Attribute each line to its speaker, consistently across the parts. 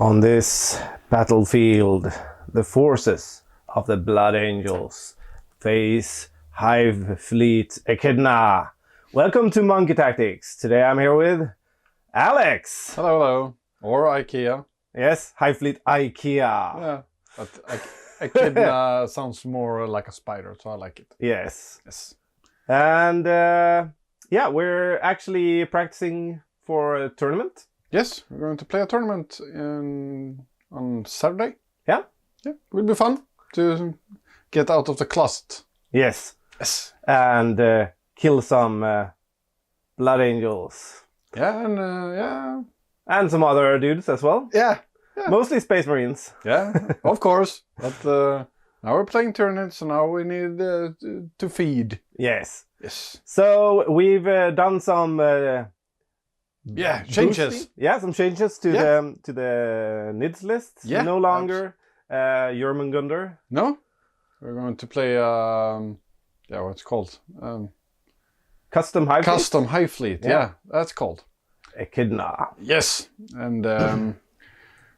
Speaker 1: On this battlefield, the forces of the Blood Angels face Hive Fleet Echidna. Welcome to Monkey Tactics. Today I'm here with Alex.
Speaker 2: Hello, hello. Or IKEA.
Speaker 1: Yes, Hive Fleet IKEA.
Speaker 2: Yeah, but Echidna sounds more like a spider, so I like it.
Speaker 1: Yes.
Speaker 2: Yes.
Speaker 1: And yeah, we're actually practicing for a tournament.
Speaker 2: Yes, we're going to play a tournament on Saturday.
Speaker 1: Yeah.
Speaker 2: Yeah, it will be fun to get out of the closet.
Speaker 1: Yes.
Speaker 2: Yes.
Speaker 1: And kill some Blood Angels.
Speaker 2: Yeah, and yeah.
Speaker 1: And some other dudes as well.
Speaker 2: Yeah.
Speaker 1: Mostly Space Marines.
Speaker 2: Yeah, of course. But now we're playing Tyranids, so now we need to feed.
Speaker 1: Yes.
Speaker 2: Yes.
Speaker 1: So we've done some
Speaker 2: changes.
Speaker 1: Yeah, some changes to the NIDS list.
Speaker 2: Yeah,
Speaker 1: no longer Jormungandr.
Speaker 2: No, we're going to play. What's it called?
Speaker 1: Custom Hive.
Speaker 2: Custom Hive Fleet. Yeah, that's called
Speaker 1: Echidna.
Speaker 2: Yes, and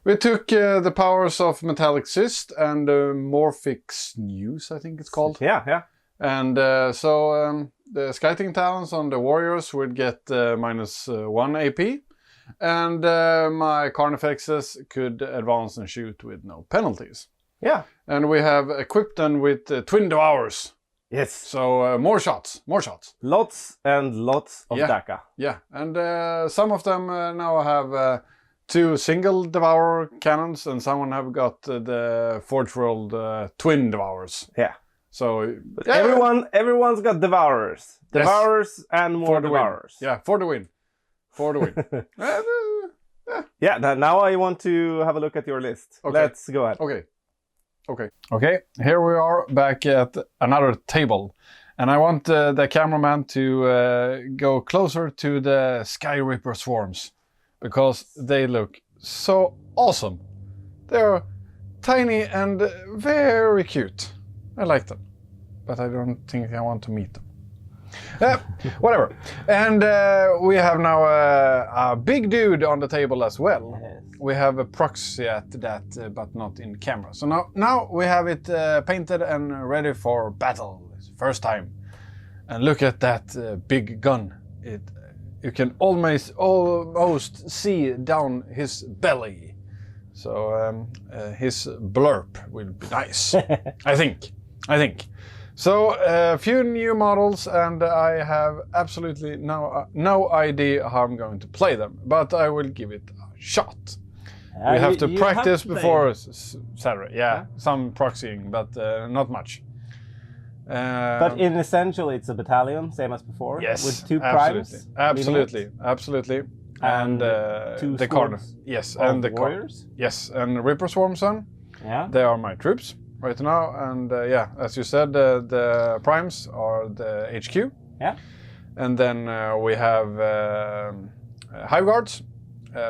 Speaker 2: we took the powers of Metallic Cyst and Morphix News, I think it's called.
Speaker 1: Yeah.
Speaker 2: And so the Skyting Talons on the Warriors would get -1 AP. And my Carnifexes could advance and shoot with no penalties.
Speaker 1: Yeah.
Speaker 2: And we have equipped them with Twin Devours.
Speaker 1: Yes.
Speaker 2: So more shots.
Speaker 1: Lots and lots of DACA.
Speaker 2: Yeah, and some of them now have 2 single Devour cannons, and someone have got the Forge World Twin Devours.
Speaker 1: Yeah.
Speaker 2: So
Speaker 1: everyone's got Devourers. Devourers and more Devourers.
Speaker 2: Yeah, for the win.
Speaker 1: Yeah, now I want to have a look at your list.
Speaker 2: Okay.
Speaker 1: Let's go ahead.
Speaker 2: Okay, here we are back at another table. And I want the cameraman to go closer to the Sky Ripper swarms. Because they look so awesome. They're tiny and very cute. I like them. But I don't think I want to meet them. Whatever. And we have now a big dude on the table as well.
Speaker 1: Yes.
Speaker 2: We have a proxy at that, but not in camera. So now we have it painted and ready for battle. It's first time. And look at that big gun. You can almost see down his belly. So his blurp will be nice. I think. So a few new models, and I have absolutely no idea how I'm going to play them, but I will give it a shot. We have to practice before Saturday. Yeah, some proxying, but not much.
Speaker 1: But in essential, it's a battalion, same as before.
Speaker 2: Yes,
Speaker 1: with 2 primes.
Speaker 2: Absolutely. And
Speaker 1: 2
Speaker 2: the Carnif. Yes, and the
Speaker 1: Warriors.
Speaker 2: Yes, and Ripper Swarms.
Speaker 1: Yeah.
Speaker 2: They are my troops right now, and as you said, the primes are the HQ.
Speaker 1: Yeah.
Speaker 2: And then we have Hive Guards,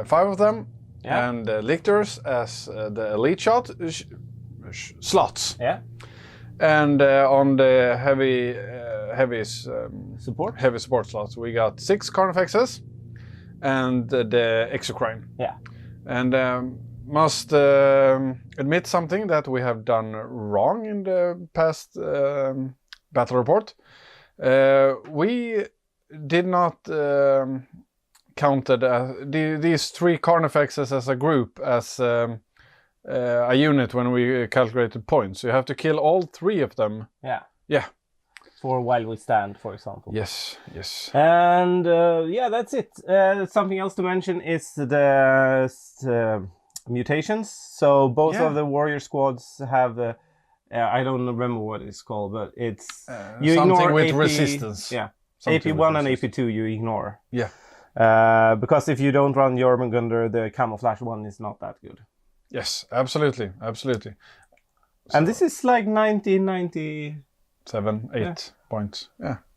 Speaker 2: 5 of them, and Lictors as the elite slots.
Speaker 1: Yeah.
Speaker 2: And on the heavy support slots, we got 6 Carnifexes and the Exocrine.
Speaker 1: Yeah.
Speaker 2: And must admit something that we have done wrong in the past battle report. We did not counted these 3 Carnifexes as a group as a unit when we calculated points. You have to kill all 3 of them. Yeah.
Speaker 1: For while we stand, for example.
Speaker 2: Yes.
Speaker 1: And that's it. Something else to mention is the mutations. So both of the warrior squads have I don't remember what it's called, but it's you
Speaker 2: something
Speaker 1: ignore
Speaker 2: with
Speaker 1: AP,
Speaker 2: resistance.
Speaker 1: Yeah,
Speaker 2: something
Speaker 1: AP1 and AP2 you ignore.
Speaker 2: Yeah.
Speaker 1: Because if you don't run Jormungandr, the camouflage one is not that good.
Speaker 2: Yes, absolutely.
Speaker 1: And this is like 90.
Speaker 2: 7-8 points.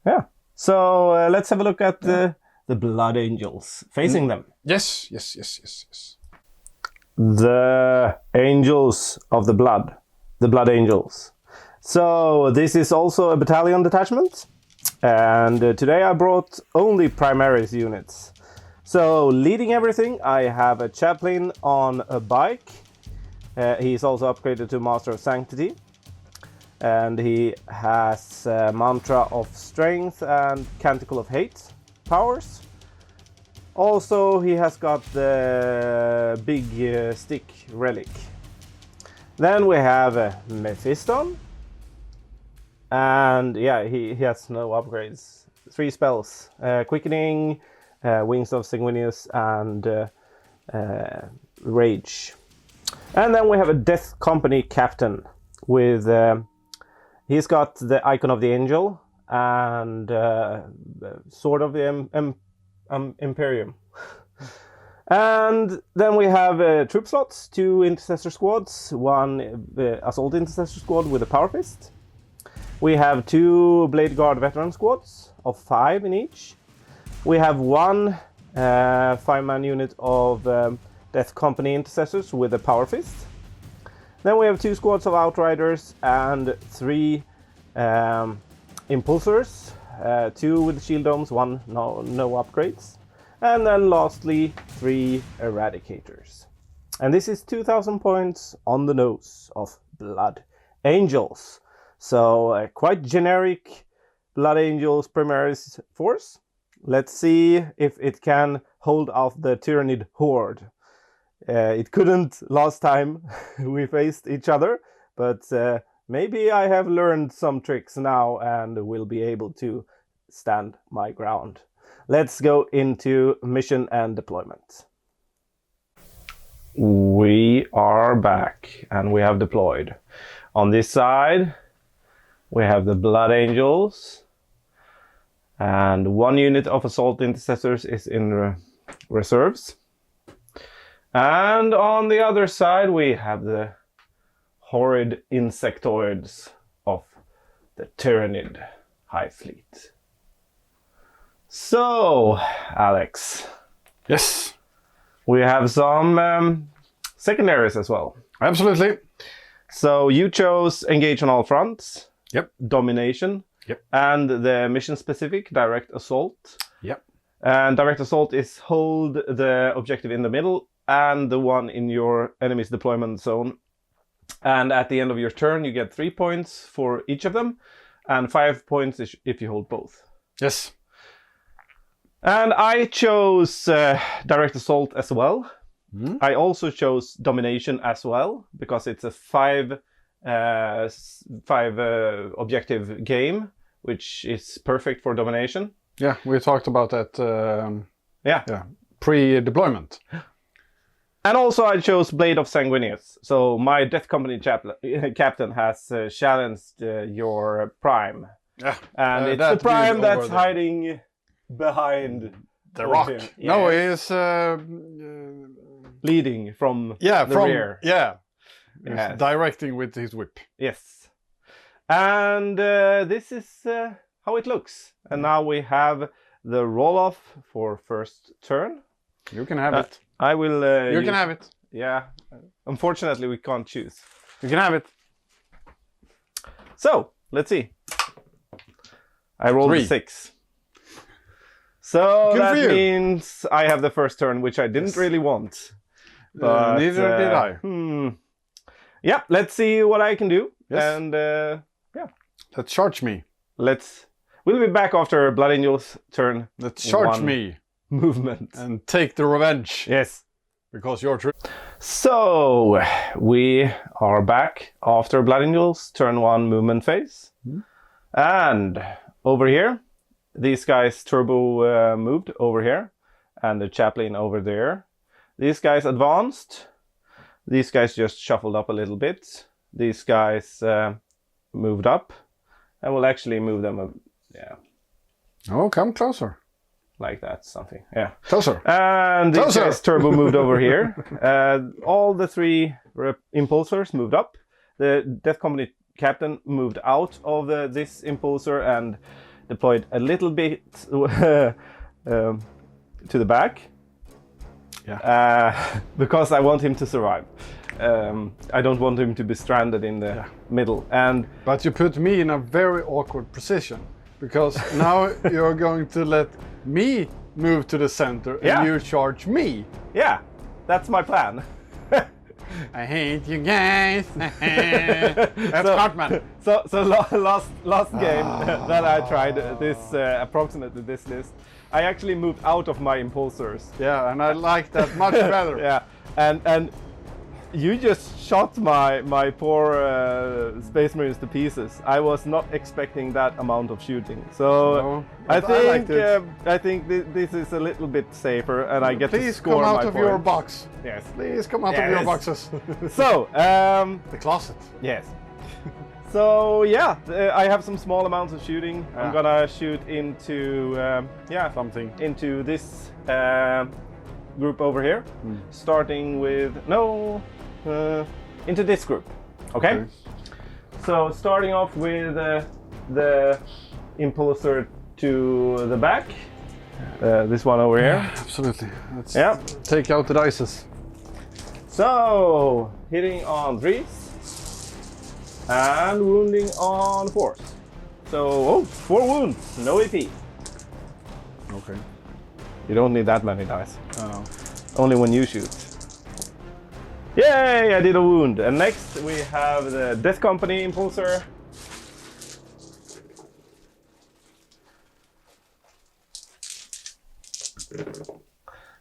Speaker 1: Yeah. So let's have a look at the Blood Angels facing them.
Speaker 2: Yes.
Speaker 1: The Angels of the Blood. The Blood Angels. So this is also a battalion detachment. And today I brought only primaris units. So leading everything, I have a chaplain on a bike. He's also upgraded to Master of Sanctity. And he has Mantra of Strength and Canticle of Hate powers. Also, he has got the big stick relic. Then we have Mephiston. And yeah, he has no upgrades. 3 spells. Quickening, Wings of Sanguinius, and Rage. And then we have a Death Company Captain with... he's got the Icon of the Angel and Sword of the Imperium. And then we have troop slots, 2 Intercessor squads, 1 Assault Intercessor squad with a Power Fist. We have 2 Blade Guard Veteran squads of 5 in each. We have 1 5-man unit of Death Company Intercessors with a Power Fist. Then we have 2 squads of Outriders and 3 Impulsors, 2 with Shield Domes, 1 no upgrades. And then lastly 3 Eradicators. And this is 2000 points on the nose of Blood Angels. So quite generic Blood Angels Primaris force. Let's see if it can hold off the Tyranid horde. It couldn't last time we faced each other, but maybe I have learned some tricks now and will be able to stand my ground. Let's go into mission and deployment. We are back and we have deployed. On this side, we have the Blood Angels. And 1 unit of Assault Intercessors is in reserves. And on the other side we have the horrid insectoids of the Tyranid High Fleet. So, Alex.
Speaker 2: Yes.
Speaker 1: We have some secondaries as well.
Speaker 2: Absolutely.
Speaker 1: So you chose Engage on All Fronts.
Speaker 2: Yep.
Speaker 1: Domination.
Speaker 2: Yep.
Speaker 1: And the mission specific Direct Assault.
Speaker 2: Yep.
Speaker 1: And Direct Assault is hold the objective in the middle and the one in your enemy's deployment zone. And at the end of your turn you get 3 points for each of them and 5 points if you hold both.
Speaker 2: Yes.
Speaker 1: And I chose Direct Assault as well. I also chose Domination as well because it's a 5 objective game, which is perfect for domination.
Speaker 2: Yeah, we talked about that pre-deployment.
Speaker 1: And also I chose Blade of Sanguinius. So my Death Company captain has challenged your Prime.
Speaker 2: Yeah.
Speaker 1: And it's the Prime that's hiding behind
Speaker 2: the rock.
Speaker 1: Him.
Speaker 2: No, he is
Speaker 1: leading from the rear.
Speaker 2: Yeah.
Speaker 1: Yes.
Speaker 2: Directing with his whip.
Speaker 1: Yes. And this is how it looks. And now we have the roll-off for first turn.
Speaker 2: You can have it.
Speaker 1: I will...
Speaker 2: you can have it.
Speaker 1: Yeah. Unfortunately, we can't choose.
Speaker 2: You can have it.
Speaker 1: So, let's see. I rolled
Speaker 2: 3.
Speaker 1: a 6. So
Speaker 2: Good
Speaker 1: that
Speaker 2: for you.
Speaker 1: means I have the first turn, which I didn't really want. But,
Speaker 2: neither did I.
Speaker 1: Yeah, let's see what I can do.
Speaker 2: Yes.
Speaker 1: And yeah.
Speaker 2: Let's charge me.
Speaker 1: We'll be back after Blood Angel's turn.
Speaker 2: Let's charge me.
Speaker 1: Movement.
Speaker 2: And take the revenge.
Speaker 1: Yes.
Speaker 2: Because you're true.
Speaker 1: So, we are back after Blood Angel's turn 1 movement phase. And over here, these guys turbo moved over here. And the chaplain over there. These guys advanced. These guys just shuffled up a little bit. These guys moved up. And we'll actually move them,
Speaker 2: Oh, come closer.
Speaker 1: like that, something, yeah.
Speaker 2: Closer.
Speaker 1: And these guys turbo moved over here. All the 3 impulsors moved up. The Death Company captain moved out of this impulsor and deployed a little bit to the back.
Speaker 2: Yeah.
Speaker 1: Because I want him to survive. I don't want him to be stranded in the middle.
Speaker 2: But you put me in a very awkward position because now you're going to let me move to the center and
Speaker 1: Yeah.
Speaker 2: you charge me.
Speaker 1: Yeah, that's my plan.
Speaker 2: I hate you guys. That's Cartman.
Speaker 1: So last game that I tried this approximately this list, I actually moved out of my impulsors.
Speaker 2: Yeah, and I like that much better.
Speaker 1: Yeah, and you just shot my poor Space Marines to pieces. I was not expecting that amount of shooting. So
Speaker 2: No,
Speaker 1: I
Speaker 2: but I liked it.
Speaker 1: think this is a little bit safer, and I get to
Speaker 2: Please
Speaker 1: score
Speaker 2: come out
Speaker 1: my
Speaker 2: of your
Speaker 1: points.
Speaker 2: box.
Speaker 1: Yes.
Speaker 2: Please come out of
Speaker 1: Yes.
Speaker 2: your boxes.
Speaker 1: So
Speaker 2: The closet.
Speaker 1: yes. So yeah, I have some small amounts of shooting. I'm
Speaker 2: Yeah.
Speaker 1: gonna shoot into
Speaker 2: Something.
Speaker 1: into this group over here, starting with into this group. Okay. So starting off with the impulsor to the back, this one over here.
Speaker 2: Absolutely. Let's
Speaker 1: Yeah.
Speaker 2: take out the dices.
Speaker 1: So hitting on 3s and wounding on 4s. So 4 wounds, no AP.
Speaker 2: Okay.
Speaker 1: You don't need that many dice.
Speaker 2: Oh.
Speaker 1: Only when you shoot. Yay! I did a wound. And next we have the Death Company impulsor.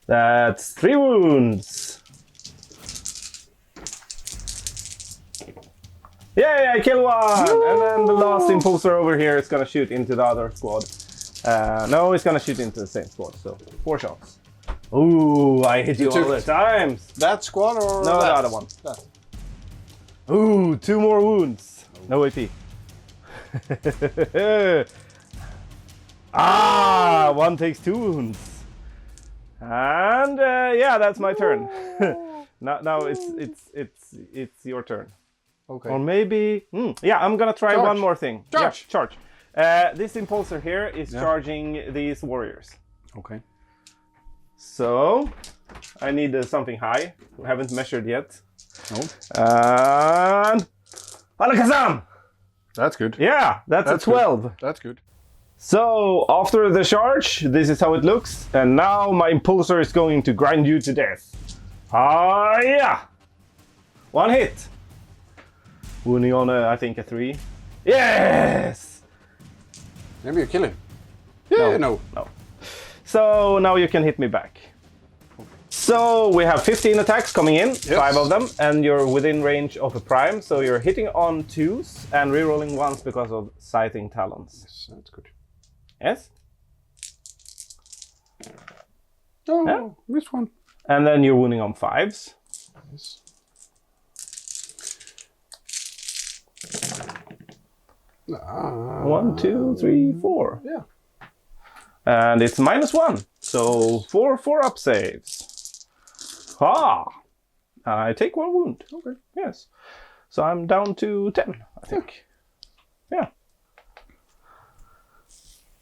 Speaker 1: That's 3 wounds. Yay! I killed one.
Speaker 2: Woo!
Speaker 1: And then the last impulsor over here is gonna shoot into the other squad. No, it's gonna shoot into the same squad. So 4 shots. Ooh, I hit you all the times.
Speaker 2: That squad or
Speaker 1: No,
Speaker 2: that?
Speaker 1: the other one.
Speaker 2: That.
Speaker 1: Ooh, 2 more wounds. No AP. One takes 2 wounds. And yeah, that's my turn. now it's your turn.
Speaker 2: Okay.
Speaker 1: Or maybe yeah, I'm gonna try
Speaker 2: Charge.
Speaker 1: one more thing.
Speaker 2: Charge.
Speaker 1: Yeah, charge. This impulsor here is charging these warriors.
Speaker 2: Okay.
Speaker 1: So I need something high. We haven't measured yet.
Speaker 2: No.
Speaker 1: And Alakazam!
Speaker 2: That's good.
Speaker 1: Yeah, that's a 12.
Speaker 2: Good. That's good.
Speaker 1: So after the charge, this is how it looks. And now my impulsor is going to grind you to death. Yeah! 1 hit. Wounding on I think a 3. Yes!
Speaker 2: Maybe you kill him. Yeah, no.
Speaker 1: So now you can hit me back. So we have 15 attacks coming in, 5 of them, and you're within range of a prime. So you're hitting on 2s and rerolling 1s because of Scything Talons.
Speaker 2: Yes, that's good.
Speaker 1: Yes?
Speaker 2: Oh,
Speaker 1: Yeah.
Speaker 2: missed one.
Speaker 1: And then you're wounding on 5s.
Speaker 2: Yes. Ah.
Speaker 1: 1, 2, 3, 4.
Speaker 2: Yeah.
Speaker 1: And it's -1. So 4 up saves. I take 1 wound.
Speaker 2: Okay.
Speaker 1: Yes. So I'm down to 10, I think. Yeah.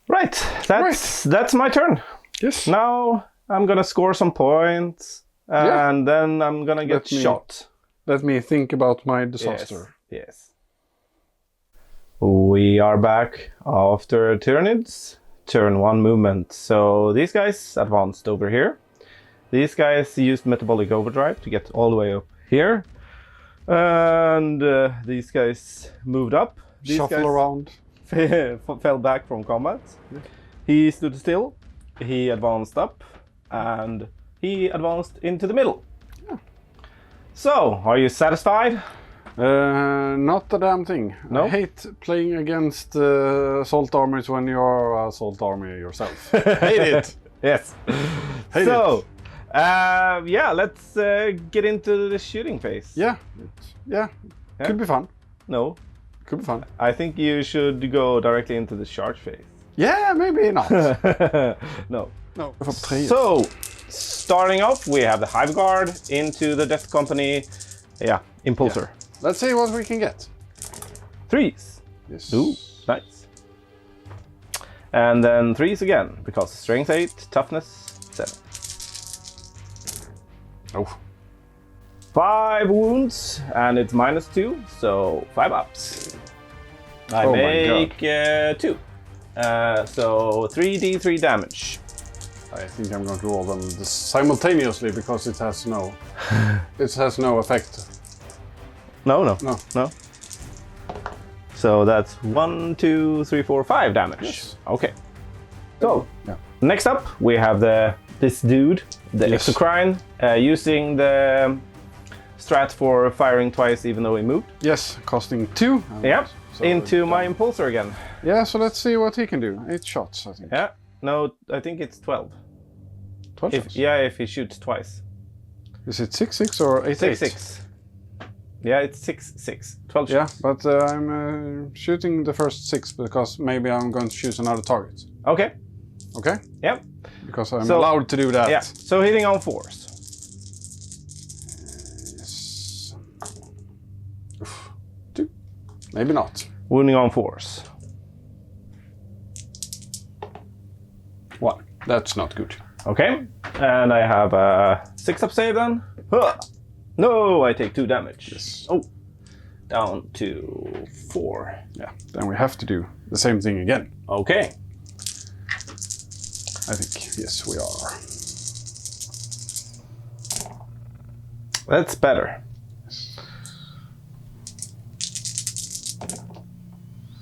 Speaker 1: Right. That's my turn.
Speaker 2: Yes.
Speaker 1: Now I'm gonna score some points, and then I'm gonna get shot.
Speaker 2: Let me think about my disaster.
Speaker 1: Yes. We are back after Tyranids. Turn 1 movement. So these guys advanced over here. These guys used metabolic overdrive to get all the way up here. And these guys moved up. These
Speaker 2: Shuffle
Speaker 1: guys
Speaker 2: around.
Speaker 1: fell back from combat. He stood still. He advanced up. And he advanced into the middle.
Speaker 2: Yeah.
Speaker 1: So, are you satisfied?
Speaker 2: Not a damn thing.
Speaker 1: No?
Speaker 2: I hate playing against assault armies when you are an assault army yourself. Hate it.
Speaker 1: Yes.
Speaker 2: Hate
Speaker 1: so, yeah, let's get into the shooting phase.
Speaker 2: Yeah. Could be fun.
Speaker 1: No,
Speaker 2: Could be fun.
Speaker 1: I think you should go directly into the charge phase.
Speaker 2: Yeah, maybe not.
Speaker 1: No.
Speaker 2: No.
Speaker 1: So, starting off, we have the Hive Guard into the Death Company. Yeah, impulsor.
Speaker 2: Let's see what we can get.
Speaker 1: 3s.
Speaker 2: Yes.
Speaker 1: Ooh, nice. And then 3s again, because strength 8, toughness 7.
Speaker 2: Oh.
Speaker 1: 5 wounds, and it's -2, so 5 ups. I
Speaker 2: Oh my
Speaker 1: make 2. So 3d3 damage.
Speaker 2: I think I'm going to roll them simultaneously because it has no, it has no effect.
Speaker 1: No.
Speaker 2: No.
Speaker 1: So that's 1, 2, 3, 4, 5 damage.
Speaker 2: Yes.
Speaker 1: Okay. So
Speaker 2: Yeah.
Speaker 1: next up we have this dude, the
Speaker 2: Yes.
Speaker 1: exocrine, using the strat for firing twice even though he moved.
Speaker 2: Yes, costing 2.
Speaker 1: Yep.
Speaker 2: So
Speaker 1: Into my impulsor again.
Speaker 2: Yeah, so let's see what he can do. 8 shots, I think.
Speaker 1: Yeah. No, I think it's 12.
Speaker 2: 12 shots?
Speaker 1: If he shoots twice.
Speaker 2: Is it 6-6 or 8-8?
Speaker 1: 6-6. Yeah, it's 6-6. 12
Speaker 2: Yeah,
Speaker 1: shots.
Speaker 2: but I'm shooting the first 6 because maybe I'm going to choose another target.
Speaker 1: Okay.
Speaker 2: Okay?
Speaker 1: Yep.
Speaker 2: Because I'm
Speaker 1: So-
Speaker 2: allowed to do that.
Speaker 1: Yeah. So hitting on 4s.
Speaker 2: Yes. Oof. 2. Maybe not.
Speaker 1: Wounding on 4s.
Speaker 2: 1. That's not good.
Speaker 1: Okay. And I have a 6-up save then. Huh. No, I take 2 damage.
Speaker 2: Yes.
Speaker 1: Oh. Down to 4.
Speaker 2: Yeah, then we have to do the same thing again.
Speaker 1: Okay.
Speaker 2: I think, yes, we are.
Speaker 1: That's better.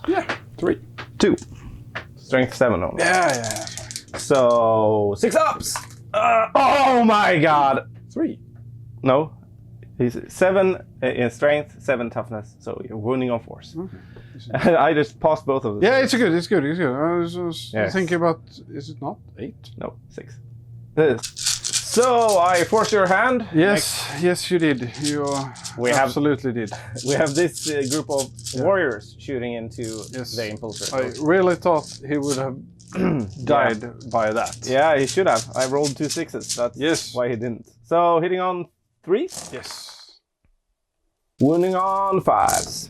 Speaker 2: Yeah, 3.
Speaker 1: 2. Strength 7 only.
Speaker 2: Yeah.
Speaker 1: So 6 ups. Oh my god.
Speaker 2: 3.
Speaker 1: No. He's 7 in strength, 7 toughness. So you're wounding on 4s.
Speaker 2: Okay.
Speaker 1: I just passed both of them.
Speaker 2: Yeah, it's good. I was
Speaker 1: Yes.
Speaker 2: thinking about, is it not 8?
Speaker 1: No, 6. So I force your hand.
Speaker 2: Yes, you did. You
Speaker 1: We have-
Speaker 2: absolutely did.
Speaker 1: We have this group of warriors shooting into
Speaker 2: Yes.
Speaker 1: the impulsor.
Speaker 2: I really thought he would have died by that.
Speaker 1: Yeah, he should have. I rolled 2 6s. That's
Speaker 2: Yes.
Speaker 1: why he didn't. So hitting on 3s,
Speaker 2: Yes.
Speaker 1: wounding on 5s.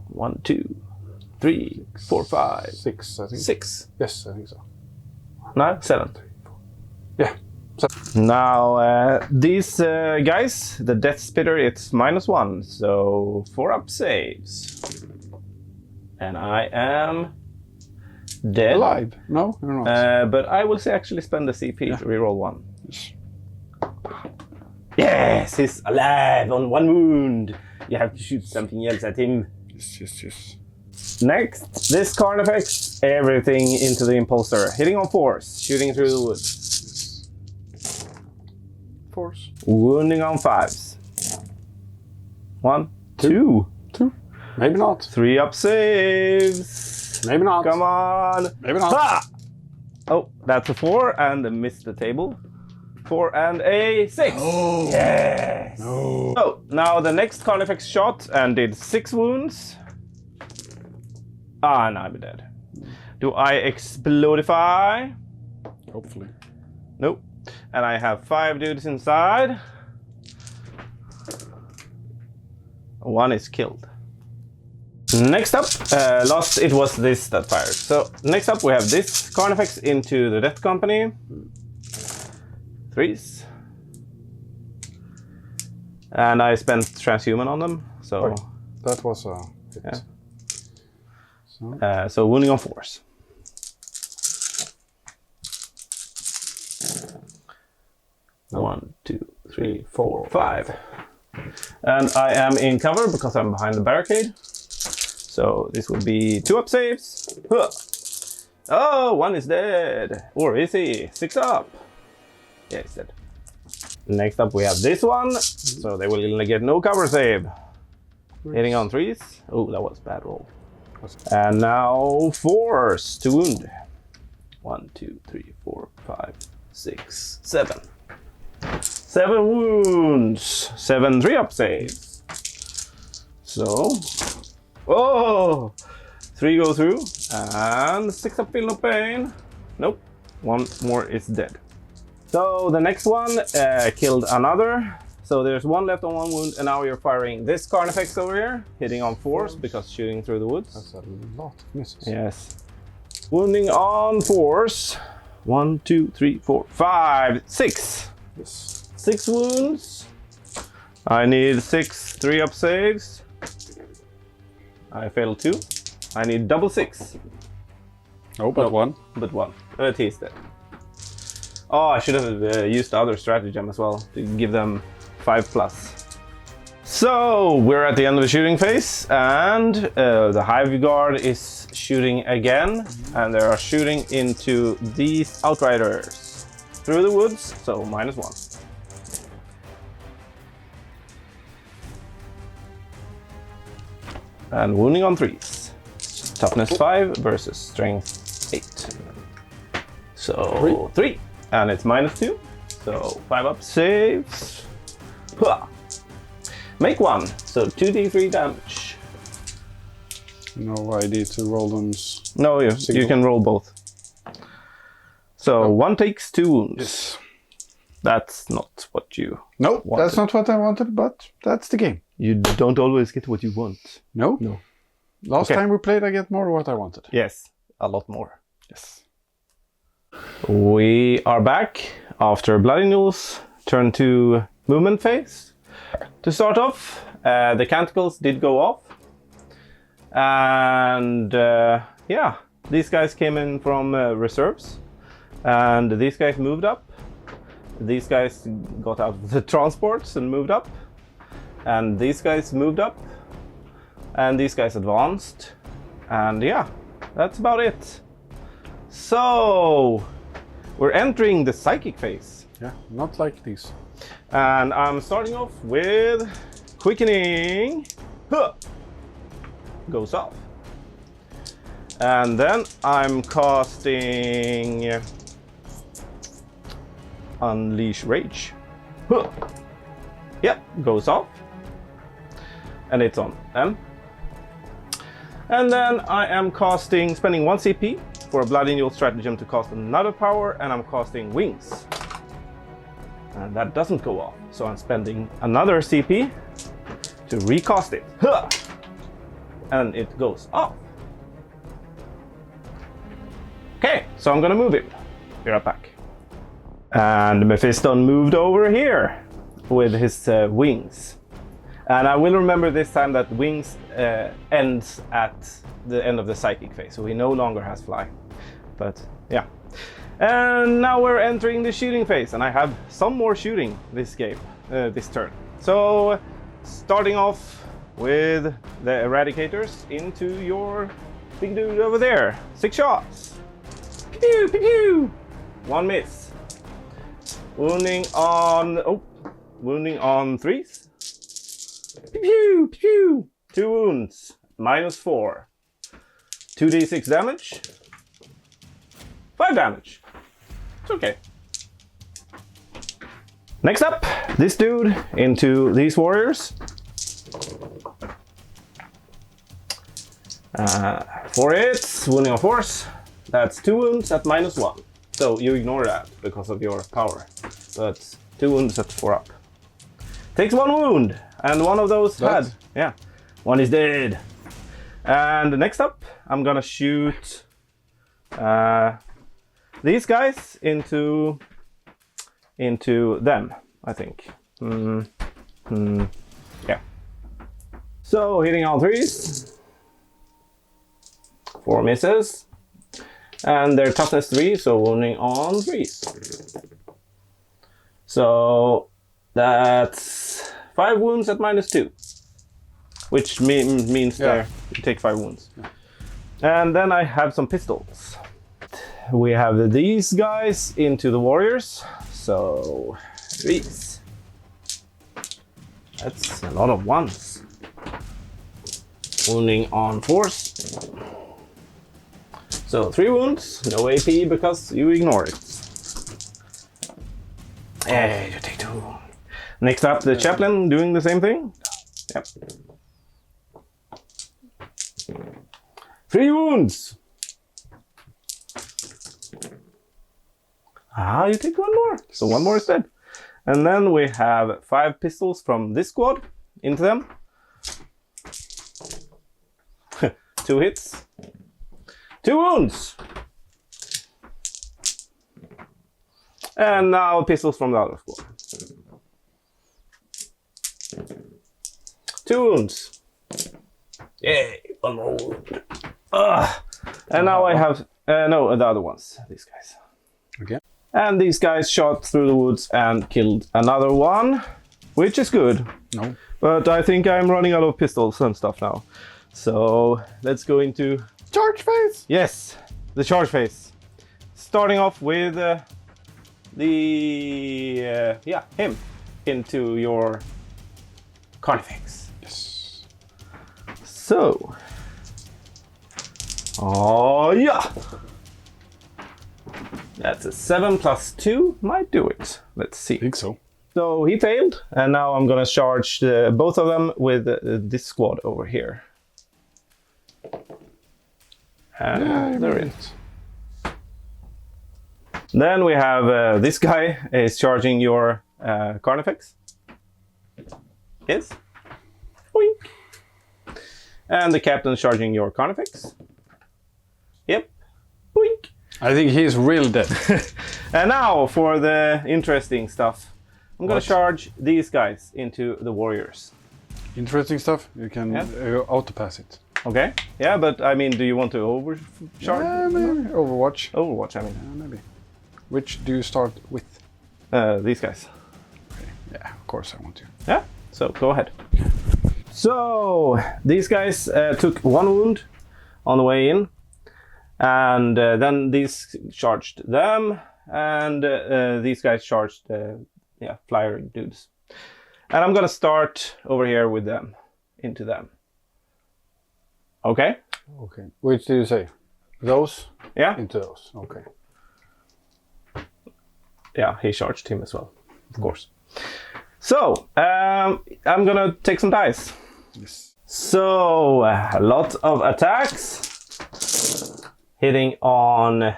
Speaker 1: 1, 2, 3, 4, 5,
Speaker 2: 6, I think.
Speaker 1: 6.
Speaker 2: Yes, I think so.
Speaker 1: No, 7.
Speaker 2: Yeah.
Speaker 1: Now these guys, the Death Spitter, it's -1, so 4-up saves, and I am dead.
Speaker 2: Alive? No, you're not.
Speaker 1: But I will actually spend the CP to reroll 1.
Speaker 2: Yes.
Speaker 1: Yes, he's alive on 1 wound. You have to shoot something else at him.
Speaker 2: Yes.
Speaker 1: Next, this card affects everything into the impulsor. Hitting on 4s, shooting through the woods.
Speaker 2: Force.
Speaker 1: Wounding on 5s. 1, 2.
Speaker 2: 2. Maybe not.
Speaker 1: 3-up saves.
Speaker 2: Maybe not.
Speaker 1: Come on.
Speaker 2: Maybe not.
Speaker 1: Ah! Oh, that's a 4 and a missed the table. 4 and a 6.
Speaker 2: Oh.
Speaker 1: Yes.
Speaker 2: No.
Speaker 1: So now the next Carnifex shot and did 6 wounds. Ah, now I'm dead. Do I explodify?
Speaker 2: Hopefully.
Speaker 1: Nope. And I have 5 dudes inside. 1 is killed. Next up, last it was this that fired. So next up we have this Carnifex into the Death Company. 3s. And I spent Transhuman on them, so...
Speaker 2: Oi. That was a hit.
Speaker 1: Yeah. So wounding on 4s.
Speaker 2: No.
Speaker 1: 1, 2, 3, 4, 5. And I am in cover because I'm behind the barricade. So this will be 2-up saves. Huh. Oh, 1 is dead. Or is he? 6 up. Yeah, he's dead. Next up we have this one. So they will get no cover save. Hitting on 3s. Oh, that was a bad roll. And now 4s to wound. 1, 2, 3, 4, 5, 6, 7. 7 wounds. 7 3-up saves. So, oh, 3 go through, and 6-up feel no pain. Nope, 1 more is dead. So the next one killed another. So there's 1 left on 1 wound, and now you're firing this Carnifex over here, hitting on 4s because shooting through the woods.
Speaker 2: That's a lot of misses.
Speaker 1: Yes. Wounding on 4s. 1, 2, 3, 4, 5, 6.
Speaker 2: Yes.
Speaker 1: 6 wounds. I need 6 3-up saves. I failed 2. I need double 6.
Speaker 2: Oh, but 1.
Speaker 1: But 1. But he's dead. Oh, I should have used the other stratagem as well to give them 5+. So we're at the end of the shooting phase, and the Hive Guard is shooting again, and they are shooting into these Outriders through the woods, so -1. And wounding on 3s. Toughness 5 versus strength 8. So 3. And it's -2. So 5 up saves. Huh. Make 1. So 2d3 damage.
Speaker 2: No idea to roll them.
Speaker 1: No, you can roll both. So 1 takes 2 wounds.
Speaker 2: Yes.
Speaker 1: That's not what you
Speaker 2: No,
Speaker 1: wanted.
Speaker 2: that's not what I wanted, but that's the game.
Speaker 1: You don't always get what you want.
Speaker 2: No?
Speaker 1: No.
Speaker 2: Last time we played, I get more what I wanted.
Speaker 1: Yes, a lot more.
Speaker 2: Yes.
Speaker 1: We are back after Bloody News. Turn to movement phase. To start off, the canticles did go off. And yeah, these guys came in from reserves. And these guys moved up. These guys got out of the transports and moved up. And these guys moved up. And these guys advanced. And yeah, that's about it. So, we're entering the psychic phase.
Speaker 2: Yeah, not like these.
Speaker 1: And I'm starting off with quickening. Huh. Goes off. And then I'm casting Unleash Rage. Huh. Yep, goes off. And it's on them. And then I am spending 1 CP for a Bloody Needle stratagem to cast another power, and I'm casting Wings. And that doesn't go off, so I'm spending another CP to recast it. Huh! And it goes off. Okay, so I'm gonna move him. Be right back. And Mephiston moved over here with his wings. And I will remember this time that wings ends at the end of the psychic phase, so he no longer has fly. But yeah. And now we're entering the shooting phase, and I have some more shooting this game, this turn. So starting off with the Eradicators into your big dude over there. 6 shots. Pew pew pew. 1 miss. Wounding on 3s. Pew pew pew. 2 wounds. -4. 2d6 damage. 5 damage. It's okay. Next up, this dude into these warriors. 4 hits, wounding on force. That's 2 wounds at -1. So you ignore that because of your power. But 2 wounds at 4 up. Takes 1 wound, and one of those one is dead. And next up, I'm gonna shoot these guys into them, I think. Yeah. So hitting all 3s. 4 misses. And their toughness 3, so wounding on 3s. So that's 5 wounds at -2. Which means you take 5 wounds. Yeah. And then I have some pistols. We have these guys into the warriors. So 3s. That's a lot of 1s. Wounding on force. So 3 wounds, no AP because you ignore it. Hey, you take 2. Next up, the chaplain doing the same thing. Yep. 3 wounds. You take 1 more. So 1 more is dead. And then we have 5 pistols from this squad into them. 2 hits. 2 wounds. And now pistols from the other squad. 2 wounds. Yay, 1 more wound. And now I have, no, the other ones, these guys.
Speaker 2: Okay.
Speaker 1: And these guys shot through the woods and killed another one, which is good.
Speaker 2: No.
Speaker 1: But I think I'm running out of pistols and stuff now. So let's go into...
Speaker 2: Charge phase!
Speaker 1: Yes, the charge phase. Starting off with him into your Carnifex.
Speaker 2: Yes.
Speaker 1: So... Oh yeah! That's a 7 plus 2, might do it. Let's see.
Speaker 2: I think so.
Speaker 1: So he failed, and now I'm gonna charge both of them with this squad over here. And they're in. Then we have this guy is charging your Carnifex. Yes. Boink. And the captain's charging your Carnifex. Yep. Boink.
Speaker 2: I think he's real dead.
Speaker 1: And now for the interesting stuff. I'm gonna
Speaker 2: What?
Speaker 1: charge these guys into the warriors.
Speaker 2: Interesting stuff. You can auto-pass it.
Speaker 1: Okay. Yeah, but I mean, do you want to overcharge?
Speaker 2: Yeah, maybe. Overwatch.
Speaker 1: Overwatch, I mean.
Speaker 2: Maybe. Which do you start with?
Speaker 1: These guys.
Speaker 2: Okay. Yeah, of course I want to.
Speaker 1: Yeah, so go ahead. So these guys took 1 wound on the way in, and then these charged them, and these guys charged flyer dudes. And I'm gonna start over here with them, into them. Okay?
Speaker 2: Okay. Which do you say? Those?
Speaker 1: Yeah?
Speaker 2: Into those. Okay.
Speaker 1: Yeah, he charged him as well, of course. So, I'm gonna take some dice.
Speaker 2: Yes.
Speaker 1: So, a lot of attacks. Hitting on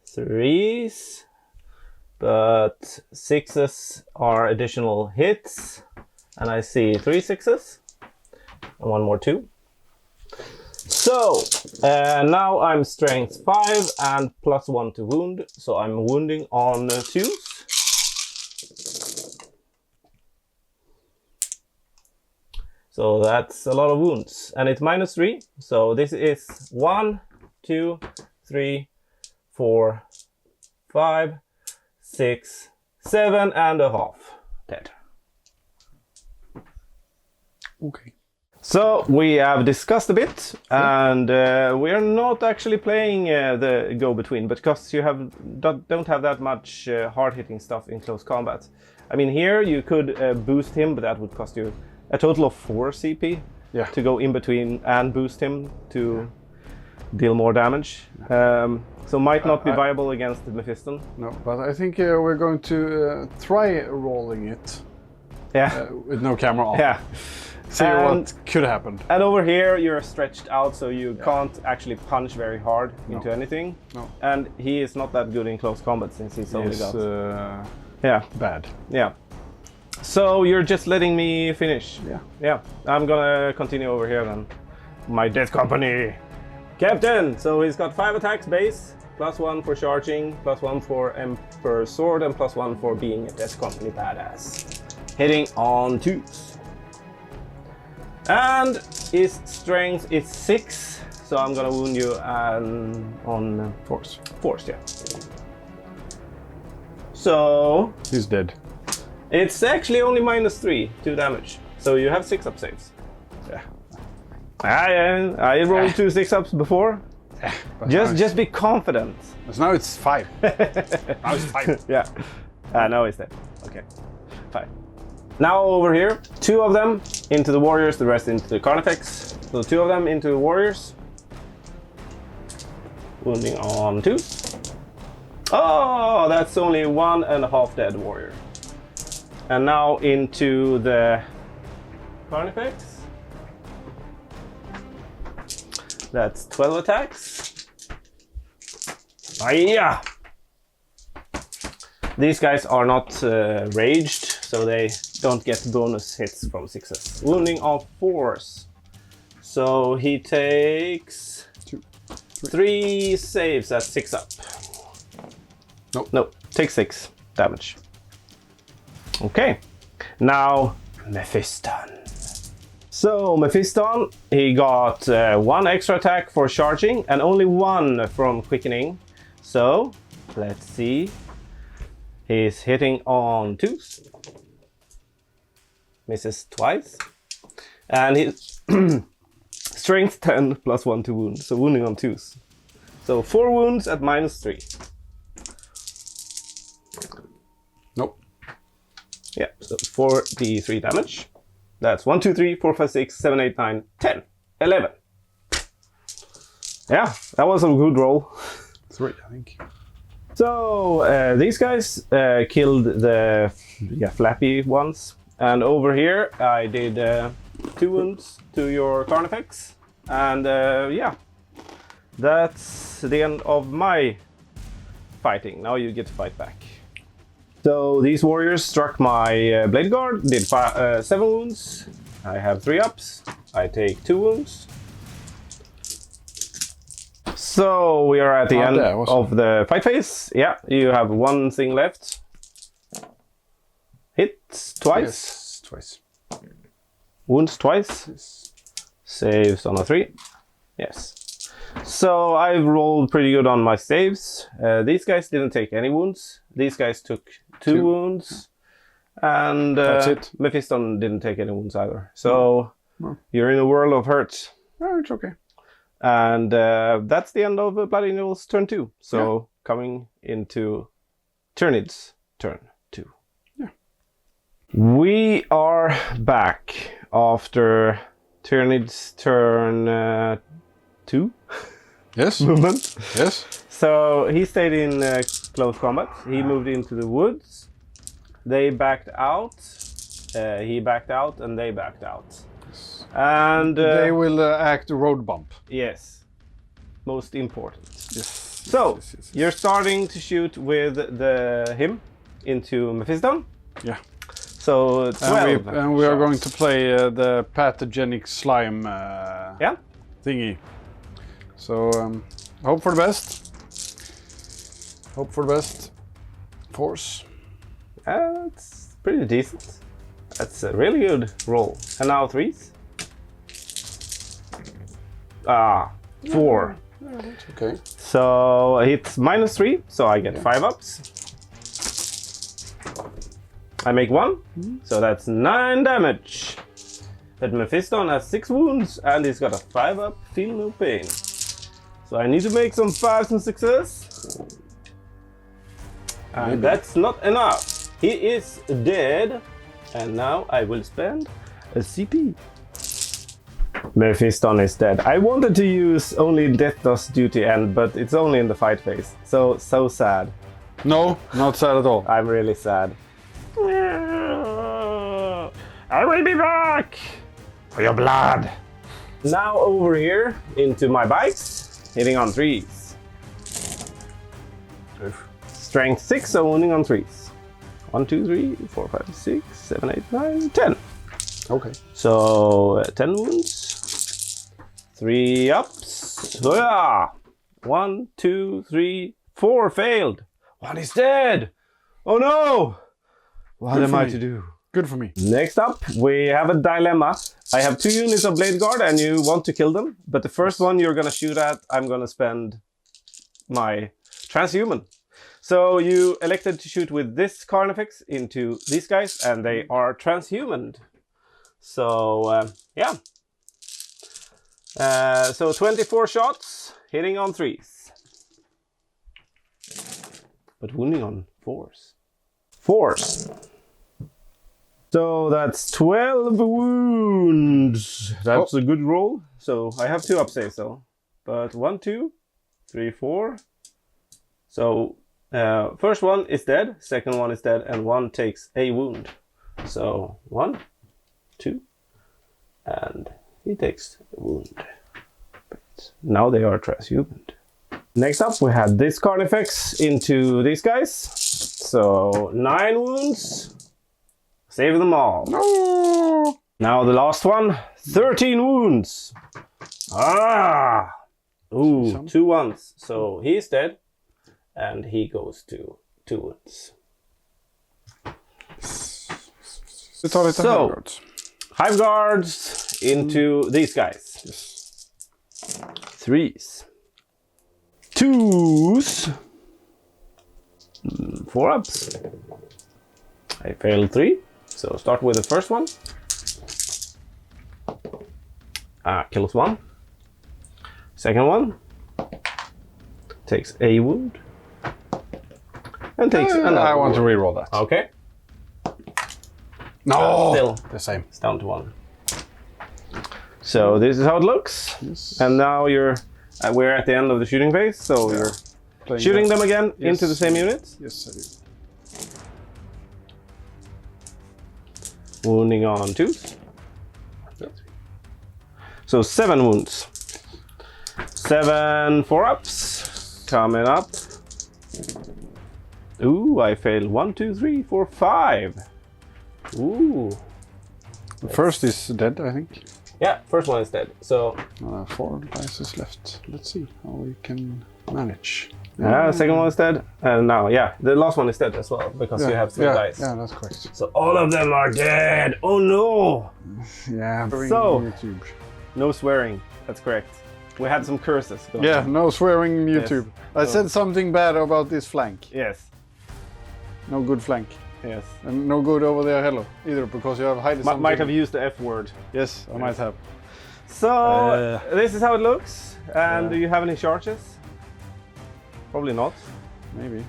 Speaker 1: 3s, but 6s are additional hits. And I see 3 6s, and 1 more 2. So, now I'm strength 5 and plus 1 to wound, so I'm wounding on 2s. So that's a lot of wounds, and it's minus 3. So this is 1, 2, 3, 4, 5, 6, 7 and a half dead.
Speaker 2: Okay.
Speaker 1: So we have discussed a bit, and we are not actually playing the go-between because you don't have that much hard-hitting stuff in close combat. I mean, here you could boost him, but that would cost you a total of 4 CP to go in between and boost him to deal more damage. So might not be viable against the Mephiston.
Speaker 2: No, but I think we're going to try rolling it.
Speaker 1: Yeah.
Speaker 2: With no camera on.
Speaker 1: Yeah.
Speaker 2: See what could happen.
Speaker 1: And over here you're stretched out, so you can't actually punch very hard into anything.
Speaker 2: No.
Speaker 1: And he is not that good in close combat since he's only got...
Speaker 2: bad.
Speaker 1: Yeah. So you're just letting me finish.
Speaker 2: Yeah.
Speaker 1: Yeah. I'm gonna continue over here then. My death company. Captain! So he's got 5 attacks base, plus 1 for charging, plus 1 for Emperor Sword, and plus 1 for being a death company badass. Hitting on 2s. And his strength is 6, so I'm gonna wound you on
Speaker 2: Force.
Speaker 1: Force, yeah. So
Speaker 2: He's dead.
Speaker 1: it's actually only minus 3 to damage. So you have 6-up saves.
Speaker 2: Yeah.
Speaker 1: I rolled 2 6-ups before. Just be confident.
Speaker 2: So now it's 5. Now it's 5.
Speaker 1: Yeah. Now he's dead. Okay. 5. Now over here, 2 of them into the warriors, the rest into the Carnifex. So 2 of them into the warriors. Wounding on 2. Oh, that's only 1.5 dead warrior. And now into the Carnifex. That's 12 attacks. Yeah. These guys are not raged, so they don't get bonus hits from 6s. Wounding on 4s. So he takes 3 saves at 6-up. Nope. Take 6 damage. Okay. Now Mephiston. So Mephiston, he got 1 extra attack for charging and only 1 from quickening. So let's see He's hitting on 2s. Misses twice. And he's strength 10 plus 1 to wound. So wounding on 2s. So 4 wounds at -3.
Speaker 2: Nope.
Speaker 1: Yeah, so 4d3 damage. That's 1, 2, 3, 4, 5, 6, 7, 8, 9, 10, 11. Yeah, that was a good roll.
Speaker 2: 3, I think.
Speaker 1: So these guys killed the flappy ones. And over here I did 2 wounds to your Carnifex. And yeah, that's the end of my fighting. Now you get to fight back. So these warriors struck my blade guard, did 7 wounds. I have 3 ups. I take 2 wounds. So we are at the end of the fight phase. Yeah, you have 1 thing left. Hits twice.
Speaker 2: Yes, twice.
Speaker 1: Wounds twice.
Speaker 2: Yes.
Speaker 1: Saves on a 3. Yes. So I've rolled pretty good on my saves. These guys didn't take any wounds. These guys took 2 wounds. And
Speaker 2: that's it.
Speaker 1: Mephiston didn't take any wounds either. So you're in a world of hurt.
Speaker 2: Oh, it's okay.
Speaker 1: And that's the end of Blood Angel's turn 2. So coming into Tyranids' turn 2.
Speaker 2: Yeah.
Speaker 1: We are back after Tyranids' turn 2.
Speaker 2: Yes.
Speaker 1: Movement.
Speaker 2: Yes.
Speaker 1: So he stayed in close combat. He moved into the woods. They backed out. He backed out and they backed out.
Speaker 2: Yes.
Speaker 1: And
Speaker 2: they will act road bump.
Speaker 1: Yes. Most important.
Speaker 2: Yes.
Speaker 1: So
Speaker 2: Yes.
Speaker 1: you're starting to shoot with him into Mephiston.
Speaker 2: Yeah.
Speaker 1: So 12.
Speaker 2: And we are going to play the pathogenic slime thingy. So hope for the best. Hope for the best. Force.
Speaker 1: That's pretty decent. That's a really good roll. And now 3s. 4.
Speaker 2: Yeah, that's okay.
Speaker 1: So it's -3, so I get 5 ups. I make 1, so that's 9 damage. But Mephiston has 6 wounds and he's got a 5 up, feel no pain. So I need to make some 5s and 6s. And that's not enough. He is dead. And now I will spend a CP. Mephiston is dead. I wanted to use only Death Does Duty End, but it's only in the fight phase. So sad.
Speaker 2: No, not sad at all.
Speaker 1: I'm really sad. I will be back for your blood. Now over here into my bikes, hitting on 3s. Strength 6, so wounding on 3s. 1, 2, 3, 4, 5, 6, 7, 8, 9, 10.
Speaker 2: Okay.
Speaker 1: So 10 wounds. 3 ups. Hooyah! 1, 2, 3, 4 failed. 1 is dead. Oh no! What am I to do?
Speaker 2: Good for me.
Speaker 1: Next up, we have a dilemma. I have 2 units of Blade Guard and you want to kill them, but the first one you're gonna shoot at, I'm gonna spend my transhuman. So you elected to shoot with this Carnifex into these guys and they are transhumaned. So, yeah. So 24 shots, hitting on 3s. But wounding on 4s. 4s. So that's 12 wounds. That's a good roll. So I have 2 up saves though. But 1, 2, 3, 4. So first one is dead, second one is dead, and 1 takes a wound. So 1, 2, and he takes a wound. But now they are transhumaned. Next up we had this Carnifex into these guys. So 9 wounds. Save them all.
Speaker 2: No.
Speaker 1: Now the last one, 13 wounds. Ah! Ooh, 2 ones. So he's dead. And he goes to 2 wounds. So, Hive Guards into these guys.
Speaker 2: Yes.
Speaker 1: 3s. 2s. 4 ups. I failed 3. So start with the first one. Kills 1. Second one takes a wound. And takes another
Speaker 2: I want to
Speaker 1: wound.
Speaker 2: reroll that.
Speaker 1: Okay.
Speaker 2: No!
Speaker 1: Still
Speaker 2: The same.
Speaker 1: it's down to 1. So this is how it looks.
Speaker 2: Yes.
Speaker 1: And now we're at the end of the shooting phase. So you're
Speaker 2: Playing
Speaker 1: shooting
Speaker 2: that.
Speaker 1: them again
Speaker 2: Yes.
Speaker 1: into the same units.
Speaker 2: Yes, I do.
Speaker 1: Wounding on 2s. So 7 wounds. 7 4-ups. Coming up. Ooh, I failed 1, 2, 3, 4, 5. Ooh.
Speaker 2: The first is dead, I think.
Speaker 1: Yeah, first one is dead. So
Speaker 2: 4 dice left. Let's see how we can manage.
Speaker 1: second one is dead. And now, yeah, the last one is dead as well because you have 3 dice.
Speaker 2: Yeah, that's correct.
Speaker 1: So all of them are dead. Oh no!
Speaker 2: Yeah.
Speaker 1: So-
Speaker 2: YouTube.
Speaker 1: No swearing. That's correct. We had some curses going
Speaker 2: Yeah,
Speaker 1: on.
Speaker 2: no swearing in YouTube. I
Speaker 1: So-
Speaker 2: said something bad about this flank.
Speaker 1: Yes.
Speaker 2: No good flank.
Speaker 1: Yes.
Speaker 2: And no good over there, hello, either, because you have hidden something.
Speaker 1: Might have used the F word.
Speaker 2: Yes, I might have.
Speaker 1: So this is how it looks. And
Speaker 2: Yeah.
Speaker 1: do you have any charges? Probably not.
Speaker 2: Maybe.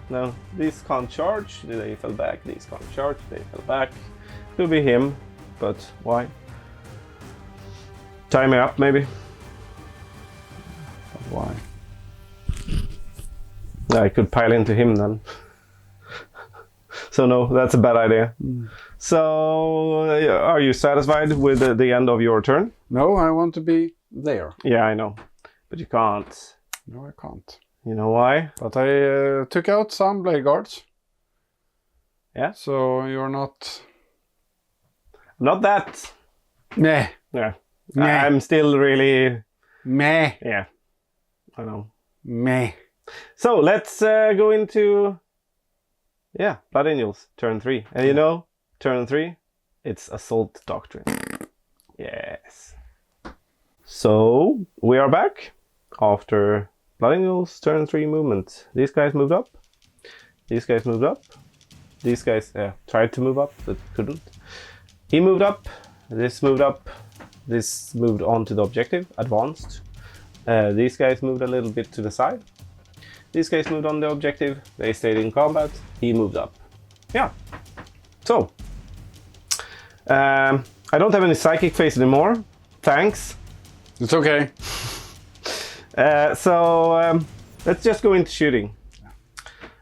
Speaker 1: No, these can't charge. They fell back. These can't charge. They fell back. Could be him, but why? Tie me up, maybe.
Speaker 2: But why?
Speaker 1: I could pile into him then. So no, that's a bad idea. So are you satisfied with the end of your turn?
Speaker 2: No, I want to be there.
Speaker 1: Yeah, I know, but you can't.
Speaker 2: No, I can't.
Speaker 1: You know why?
Speaker 2: But I took out some blade guards.
Speaker 1: Yeah.
Speaker 2: So you're not...
Speaker 1: Not that.
Speaker 2: Meh.
Speaker 1: Yeah.
Speaker 2: Meh.
Speaker 1: I'm still really.
Speaker 2: Meh.
Speaker 1: Yeah. I know.
Speaker 2: Meh.
Speaker 1: So let's go into. Yeah, Blood Angels, turn 3. And you know, turn 3, it's Assault Doctrine. Yes. So we are back after Blood Angels, turn 3 movement. These guys moved up. These guys moved up. These guys tried to move up, but couldn't. He moved up. This moved up. This moved on to the objective, advanced. These guys moved a little bit to the side. These guys moved on the objective. They stayed in combat. He moved up. Yeah. So. I don't have any psychic phase anymore. Thanks.
Speaker 2: It's okay.
Speaker 1: So let's just go into shooting.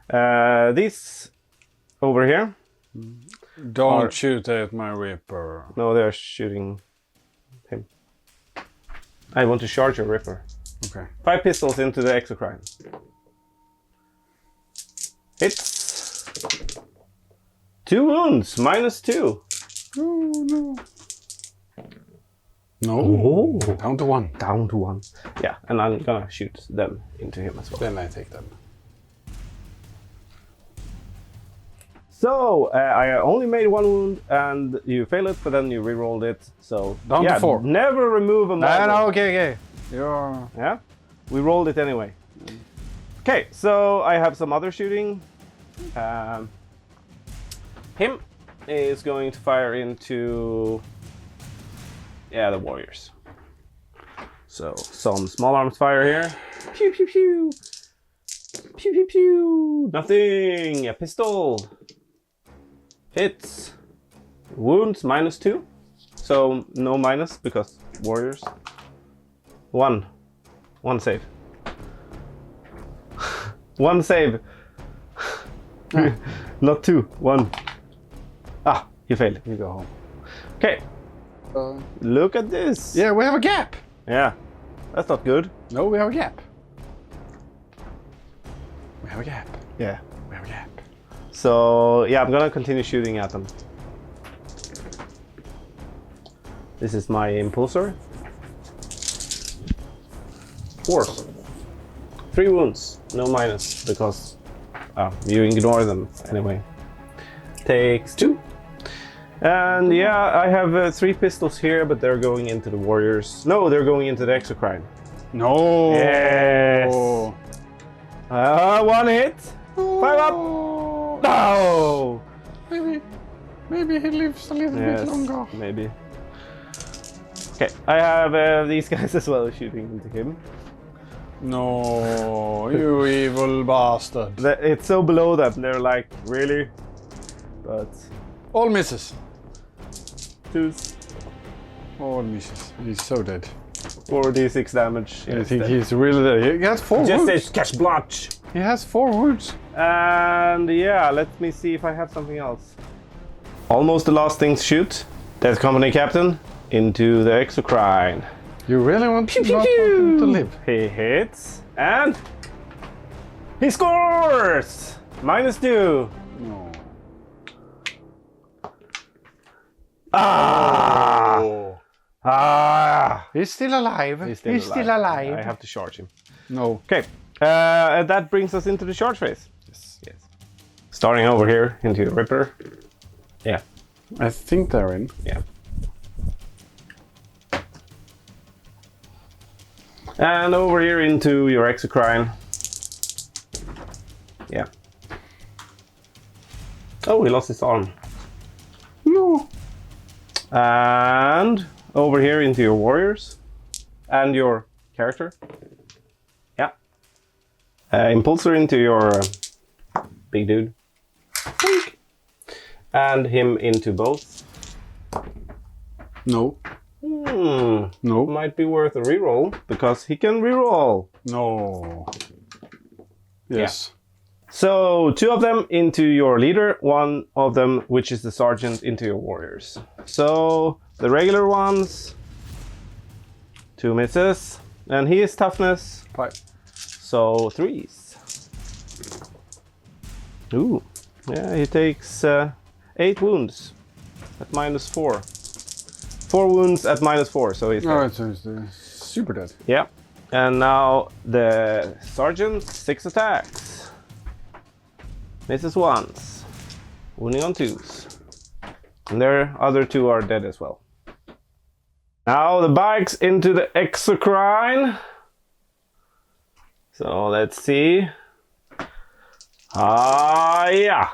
Speaker 1: These over here.
Speaker 2: Don't shoot at my Reaper.
Speaker 1: No, they're shooting him. I want to charge a Ripper.
Speaker 2: Okay.
Speaker 1: 5 pistols into the exocrine. Hits. 2 wounds, -2.
Speaker 2: Oh, no. No.
Speaker 1: Oh.
Speaker 2: Down to 1.
Speaker 1: Down to 1. Yeah, and I'm gonna shoot them into him as well.
Speaker 2: Then I take them.
Speaker 1: So, I only made 1 wound and you fail it, but then you rerolled it. So,
Speaker 2: Down to 4.
Speaker 1: Never remove a model.
Speaker 2: No, okay. You're...
Speaker 1: Yeah, we rolled it anyway. Okay, so I have some other shooting. Him is going to fire into the warriors. So some small arms fire here. Pew pew pew. Pew pew pew. Nothing. A pistol. Hits. Wounds -2. So no minus because warriors. 1 save. 1 save. Not 2. 1. Ah, you failed. You go home. Okay. Look at this.
Speaker 2: Yeah, we have a gap.
Speaker 1: Yeah. That's not good.
Speaker 2: No, we have a gap. We have a gap.
Speaker 1: Yeah.
Speaker 2: We have a gap.
Speaker 1: So, yeah, I'm gonna continue shooting at them. This is my impulsor. Force. 3 wounds. No minus because you ignore them anyway. Takes 2. And yeah, I have 3 pistols here, but they're going into the warriors. No, they're going into the exocrine.
Speaker 2: No.
Speaker 1: Yes. 1 hit. 5 up! No!
Speaker 2: Maybe he lives a little bit longer.
Speaker 1: Maybe. Okay, I have these guys as well shooting into him.
Speaker 2: No, you evil bastard.
Speaker 1: It's so below them, they're like, really? But...
Speaker 2: All misses.
Speaker 1: 2s.
Speaker 2: All misses. He's so dead.
Speaker 1: 4d6 damage.
Speaker 2: I think he's really dead. He has 4 wounds.
Speaker 1: Just a cash blotch.
Speaker 2: He has 4 wounds.
Speaker 1: And yeah, let me see if I have something else. Almost the last thing to shoot. Death Company Captain into the exocrine.
Speaker 2: You really want to live?
Speaker 1: He hits and he scores! -2.
Speaker 2: No.
Speaker 1: Ah!
Speaker 2: Oh.
Speaker 1: Ah!
Speaker 2: He's still alive.
Speaker 1: He's
Speaker 2: still alive.
Speaker 1: I have to charge him.
Speaker 2: No.
Speaker 1: Okay, that brings us into the charge phase.
Speaker 2: Yes.
Speaker 1: Starting over here into the Ripper. Yeah.
Speaker 2: I think they're in.
Speaker 1: Yeah. And over here into your exocrine. Yeah. Oh, he lost his arm.
Speaker 2: No.
Speaker 1: And over here into your warriors. And your character. Yeah. Impulsor into your big dude. And him into both.
Speaker 2: No.
Speaker 1: No. Might be worth a reroll, because he can reroll.
Speaker 2: No. Yes.
Speaker 1: Yeah. So 2 of them into your leader, 1 of them, which is the sergeant, into your warriors. So the regular ones, 2 misses, and he is toughness
Speaker 2: 5.
Speaker 1: So 3s. Ooh, yeah, he takes 8 wounds at -4. 4 wounds at -4, so he's dead.
Speaker 2: It's super dead.
Speaker 1: Yeah, and now the sergeant, 6 attacks. Misses once, wounding on 2s. And their other 2 are dead as well. Now the bikes into the exocrine. So let's see. Yeah.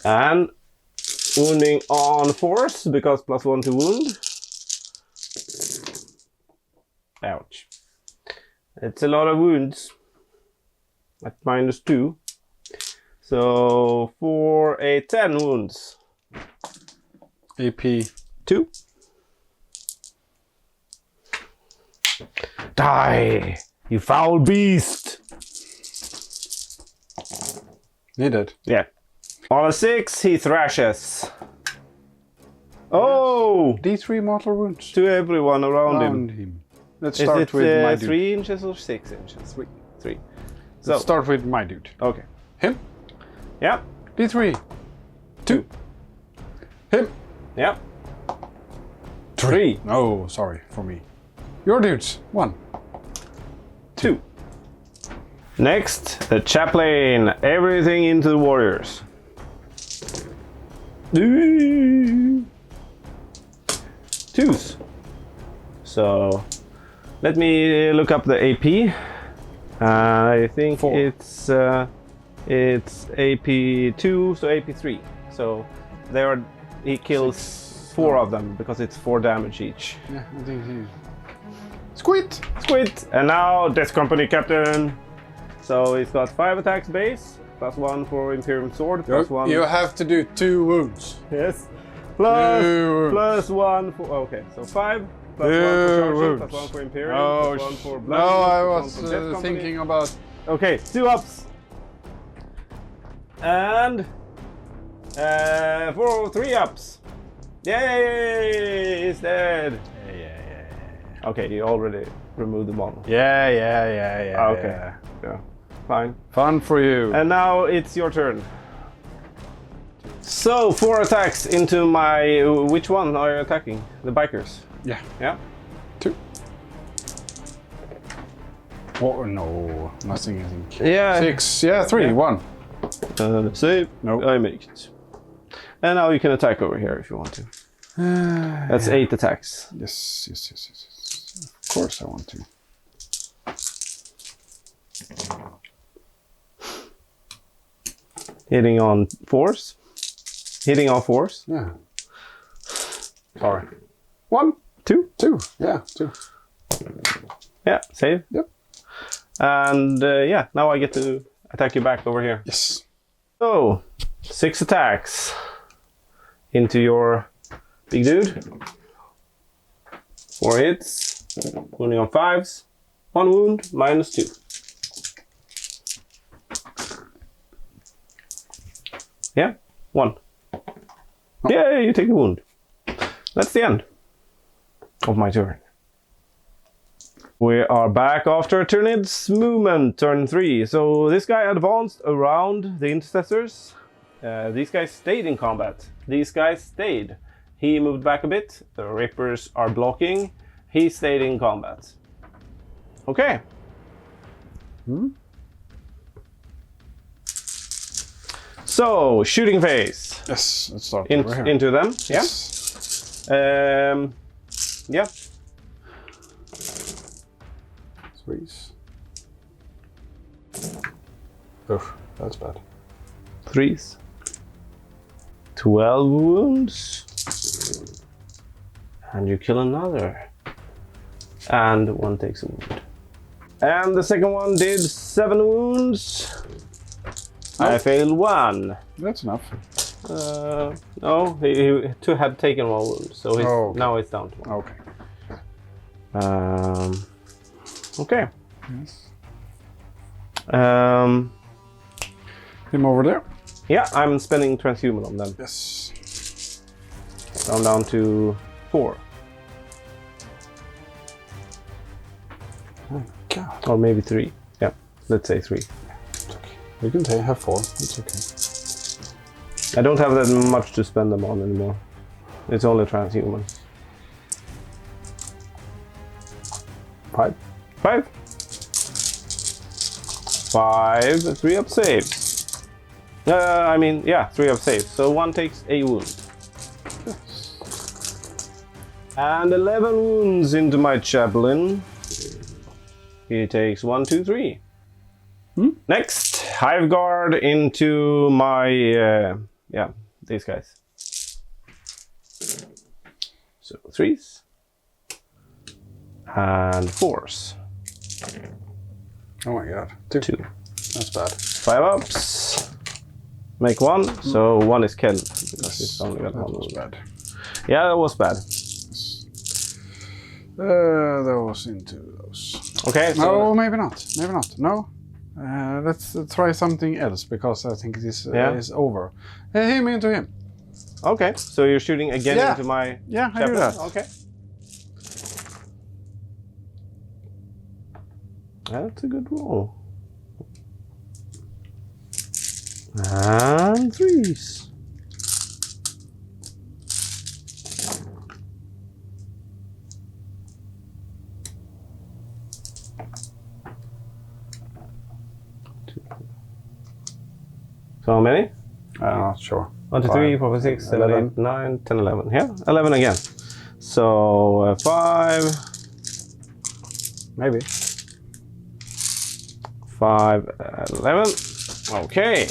Speaker 1: And wounding on force, because +1 to wound. Ouch. It's a lot of wounds at -2. So for a 10 wounds.
Speaker 2: AP
Speaker 1: 2. Die, you foul beast!
Speaker 2: He did.
Speaker 1: Yeah. On a 6, he thrashes. Oh!
Speaker 2: D3 mortal wounds.
Speaker 1: To everyone around him.
Speaker 2: Let's
Speaker 1: Is
Speaker 2: start
Speaker 1: it
Speaker 2: with my dude.
Speaker 1: 3 inches or 6 inches? 3. So
Speaker 2: Let's start with my dude.
Speaker 1: okay.
Speaker 2: Him.
Speaker 1: Yeah.
Speaker 2: D3. 2. Him.
Speaker 1: Yeah. 3.
Speaker 2: No, sorry for me. Your dudes. 1.
Speaker 1: 2. Next, the chaplain. Everything into the warriors. 2s. So let me look up the AP. I think
Speaker 2: 4.
Speaker 1: it's AP2, so AP3. So he kills
Speaker 2: 6.
Speaker 1: 4 of them, because it's 4 damage each.
Speaker 2: Yeah, I think he... Squid!
Speaker 1: Squid! And now Death Company Captain. So he's got 5 attacks base, +1 for Imperium Sword, +1.
Speaker 2: You have to do 2 wounds.
Speaker 1: Yes.
Speaker 2: 2 wounds.
Speaker 1: +1 for... Okay, so 5. +1 for Charger, +1 for Imperium, +1 for Blood.
Speaker 2: No, I was thinking about...
Speaker 1: Okay, 2 ups. And... 3 ups. Yay! He's dead.
Speaker 2: Yeah.
Speaker 1: Okay, you already removed the model.
Speaker 2: Yeah.
Speaker 1: Okay. Yeah. Fine.
Speaker 2: Fun for you.
Speaker 1: And now it's your turn. So 4 attacks into my... Which one are you attacking? The bikers?
Speaker 2: Yeah.
Speaker 1: Yeah?
Speaker 2: 2. Oh, no. Nothing, I think.
Speaker 1: Yeah.
Speaker 2: 6. Yeah, 3.
Speaker 1: Yeah.
Speaker 2: 1.
Speaker 1: Save.
Speaker 2: No.
Speaker 1: I make it. And now you can attack over here if you want to. That's 8 attacks.
Speaker 2: Yes. Of course I want to.
Speaker 1: Hitting on force. Hitting on force.
Speaker 2: Yeah. Sorry. 1,
Speaker 1: 2.
Speaker 2: 2. Yeah, 2.
Speaker 1: Yeah, save.
Speaker 2: Yep.
Speaker 1: And yeah, now I get to attack you back over here.
Speaker 2: Yes.
Speaker 1: So, 6 attacks into your big dude. 4 hits. Wounding on 5s. 1 wound, -2. Yeah, 1.
Speaker 2: Oh.
Speaker 1: Yeah, you take a wound. That's the end of my turn. We are back after Tyranids movement, turn 3. So this guy advanced around the intercessors. These guys stayed in combat. These guys stayed. He moved back a bit. The Rippers are blocking. He stayed in combat. Okay. So, shooting phase.
Speaker 2: Yes, let's start over here.
Speaker 1: Into them.
Speaker 2: Yes.
Speaker 1: Yeah. Yeah.
Speaker 2: 3s. Oof, that's bad.
Speaker 1: 3s. 12 wounds. And you kill another. And 1 takes a wound. And the second one did 7 wounds. I failed 1.
Speaker 2: That's enough.
Speaker 1: No, he had taken 1 wound, so now it's down to 1.
Speaker 2: Okay.
Speaker 1: Okay.
Speaker 2: Yes.
Speaker 1: Um,
Speaker 2: Him over there.
Speaker 1: yeah, I'm spending transhuman on them.
Speaker 2: Yes.
Speaker 1: So I'm down to 4.
Speaker 2: Oh God.
Speaker 1: Or maybe 3. Yeah, let's say 3.
Speaker 2: It's okay. You can have 4. It's okay.
Speaker 1: I don't have that much to spend them on anymore. It's only transhumans. 5. 5. 5. 3 up saves. I mean, yeah, 3 up saves. So 1 takes a wound.
Speaker 2: Yes.
Speaker 1: And 11 wounds into my chaplain. He takes 1, 2, 3. Next, Hive Guard into my, yeah, these guys. So 3s. And 4s.
Speaker 2: Oh my God. 2. That's bad.
Speaker 1: 5 ups. Make 1, so 1 is killed. Because it's only got 1
Speaker 2: was
Speaker 1: wound.
Speaker 2: bad.
Speaker 1: Yeah, that was bad.
Speaker 2: That was into those.
Speaker 1: Okay, so
Speaker 2: No, maybe not. Maybe not. No. Let's try something else because I think this is over. Him into him.
Speaker 1: okay, so you're shooting again
Speaker 2: Yeah.
Speaker 1: into my
Speaker 2: Yeah, I do
Speaker 1: chaplain?
Speaker 2: that.
Speaker 1: Okay. That's a good roll. And 3s. So how many?
Speaker 2: I'm not sure.
Speaker 1: 1, 2, 3, 4, 5, 6, 7, 8, 9, 10, 11. Yeah, 11 again. So 5.
Speaker 2: Maybe.
Speaker 1: 5, 11. Okay.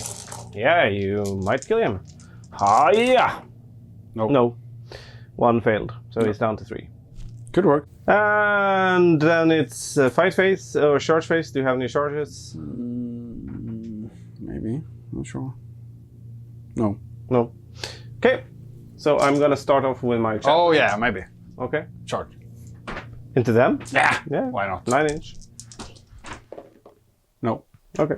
Speaker 1: Yeah, you might kill him. Hiya!
Speaker 2: Nope.
Speaker 1: No. 1 failed, so he's down to 3.
Speaker 2: Good work.
Speaker 1: And then it's fight phase or charge phase. Do you have any charges?
Speaker 2: Maybe. Not sure. No.
Speaker 1: No. Okay. So I'm gonna start off with my chap.
Speaker 2: Oh yeah, maybe.
Speaker 1: Okay.
Speaker 2: Charge.
Speaker 1: Into them?
Speaker 2: Yeah.
Speaker 1: Yeah.
Speaker 2: Why not?
Speaker 1: 9-inch.
Speaker 2: No.
Speaker 1: Okay.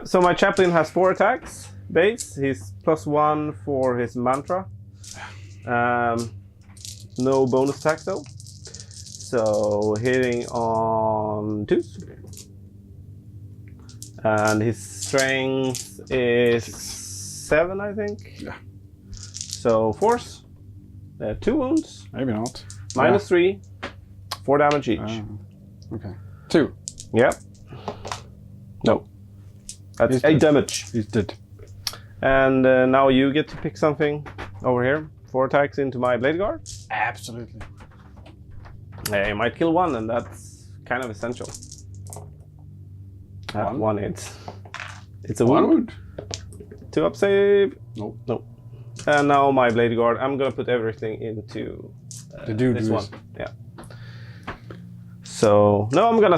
Speaker 1: So my chaplain has 4 attacks base. He's +1 for his mantra. No bonus attacks though. So hitting on 2s. And his strength is 7, I think.
Speaker 2: Yeah.
Speaker 1: So force. 2 wounds.
Speaker 2: Maybe not.
Speaker 1: -3. 4 damage each.
Speaker 2: Okay. 2.
Speaker 1: Yep. No. That's
Speaker 2: He's
Speaker 1: 8
Speaker 2: dead.
Speaker 1: damage.
Speaker 2: He's dead.
Speaker 1: And now you get to pick something over here. 4 attacks into my blade guard.
Speaker 2: Absolutely.
Speaker 1: You might kill 1, and that's kind of essential. 1 hit. It's a
Speaker 2: 1
Speaker 1: wound.
Speaker 2: wound.
Speaker 1: 2-up save.
Speaker 2: No.
Speaker 1: No. And now my blade guard. I'm gonna put everything into this one. Yeah. So no, I'm gonna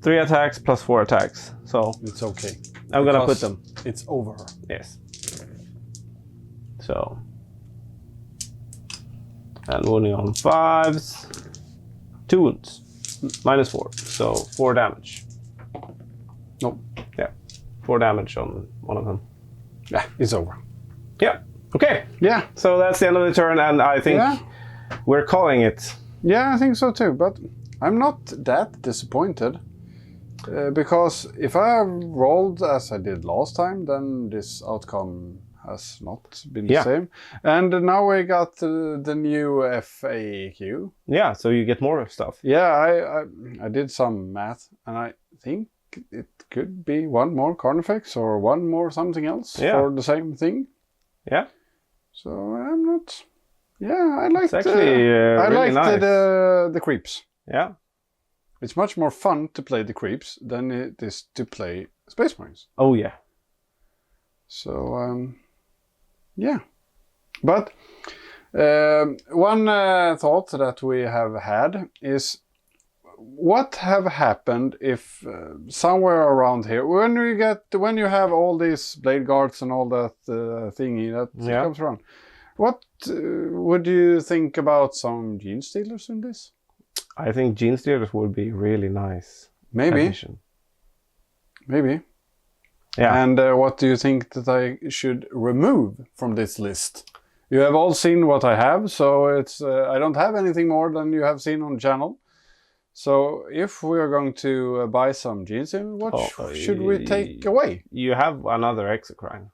Speaker 1: 3 attacks plus 4 attacks. So
Speaker 2: It's okay.
Speaker 1: I'm gonna put them.
Speaker 2: It's over.
Speaker 1: Yes. So and wounding on 5s. 2 wounds. -4. So 4 damage.
Speaker 2: No.
Speaker 1: Yeah. 4 damage on one of them.
Speaker 2: Yeah, it's over.
Speaker 1: Yeah. Okay.
Speaker 2: Yeah.
Speaker 1: So that's the end of the turn, and I think we're calling it.
Speaker 2: Yeah, I think so too. But I'm not that disappointed. Because if I rolled as I did last time, then this outcome has not been the same. And now we got the new FAQ.
Speaker 1: Yeah, so you get more stuff.
Speaker 2: Yeah, I did some math, and I think it could be 1 more Carnifex or 1 more something else for the same thing.
Speaker 1: Yeah.
Speaker 2: So I'm not. Yeah, I liked.
Speaker 1: It's actually
Speaker 2: I
Speaker 1: really
Speaker 2: liked
Speaker 1: nice.
Speaker 2: the creeps.
Speaker 1: Yeah.
Speaker 2: It's much more fun to play the creeps than it is to play Space Marines.
Speaker 1: Oh yeah.
Speaker 2: So yeah, but one thought that we have had is what have happened if somewhere around here, when you have all these blade guards and all that thingy that comes around, what would you think about some gene stealers in this?
Speaker 1: I think gene stealers would be really nice.
Speaker 2: Maybe.
Speaker 1: Addition.
Speaker 2: Maybe.
Speaker 1: Yeah.
Speaker 2: And what do you think that I should remove from this list? You have all seen what I have, so it's I don't have anything more than you have seen on the channel. So if we are going to buy some jeans, what should we take away?
Speaker 1: You have another exocrine.